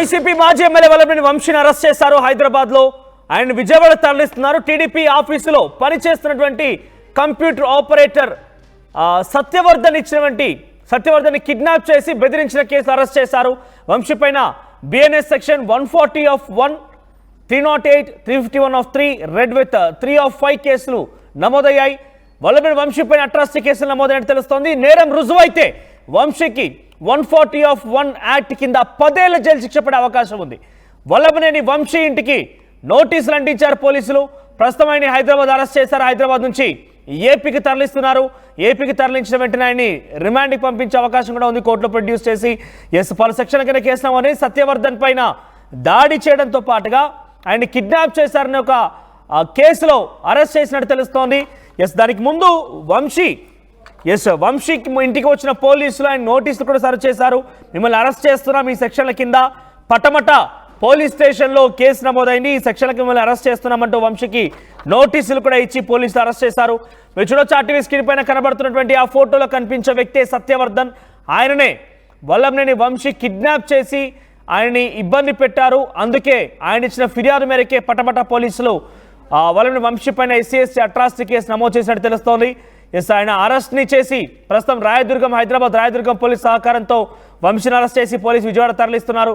YCP మాజీ MLA Vallabhaneni వంశీని arrest చేశారు హైదరాబాద్ లో. ఆయన విజయవాడ తరలిస్తున్నారు. టీడీపీ ఆఫీసులో పనిచేస్తున్నటువంటి కంప్యూటర్ ఆపరేటర్ సత్యవర్ధన్ కిడ్నాప్ చేసి బెదిరించిన కేసు అరెస్ట్ చేశారు. వంశీ పైన BNS section 140 of 1, 308, 351 of 3, red with 3 of 5 కేసులు నమోదయ్యాయి. వల్లభనేని వంశీ పైన అట్రాసిటీ కేసులు నమోదైనట్టు తెలుస్తోంది. నేరం రుజువైతే వంశీకి 140 ఆఫ్ 1 యాక్ట్ కింద 10 ఏళ్ల జైలు శిక్ష పడే అవకాశం ఉంది. వల్లభనేని వంశీ ఇంటికి నోటీసులు అంటించారు పోలీసులు. ప్రస్తుతం ఆయన హైదరాబాద్ అరెస్ట్ చేశారు. హైదరాబాద్ నుంచి ఏపీకి తరలిస్తున్నారు. ఏపీకి తరలించిన వెంటనే ఆయన్ని రిమాండ్కి పంపించే అవకాశం కూడా ఉంది. కోర్టులో ప్రొడ్యూస్ చేసి పలు సెక్షన్ల కింద కేసు నమోదు. సత్యవర్ధన్ పైన దాడి చేయడంతో పాటుగా ఆయన్ని కిడ్నాప్ చేశారని ఒక కేసులో అరెస్ట్ చేసినట్టు తెలుస్తోంది. దానికి ముందు వంశీకి ఇంటికి వచ్చిన పోలీసులు ఆయన నోటీసులు కూడా సర్వ్ చేశారు. మిమ్మల్ని అరెస్ట్ చేస్తున్నాం ఈ సెక్షన్ల కింద. పటమట పోలీస్ స్టేషన్లో కేసు నమోదైంది. ఈ సెక్షన్లకి మిమ్మల్ని అరెస్ట్ చేస్తున్నామంటూ వంశీకి నోటీసులు కూడా ఇచ్చి పోలీసులు అరెస్ట్ చేశారు. మీరు చూడొచ్చు ఆర్టీవీ స్క్రీన్ పైన కనబడుతున్నటువంటి ఆ ఫోటోలో కనిపించే వ్యక్తే సత్యవర్ధన్. ఆయననే వల్లభనేని వంశీ కిడ్నాప్ చేసి ఆయన్ని ఇబ్బంది పెట్టారు. అందుకే ఆయన ఇచ్చిన ఫిర్యాదు మేరకే పటమట పోలీసులు వల్లభనేని వంశీ పైన SC/ST అట్రాసిటీ కేసు నమోదు చేసినట్టు తెలుస్తోంది. ఆయన అరెస్ట్ని చేసి ప్రస్తుతం హైదరాబాద్ రాయదుర్గం పోలీస్ సహకారంతో వంశీని అరెస్ట్ చేసి పోలీసు విజయవాడ తరలిస్తున్నారు.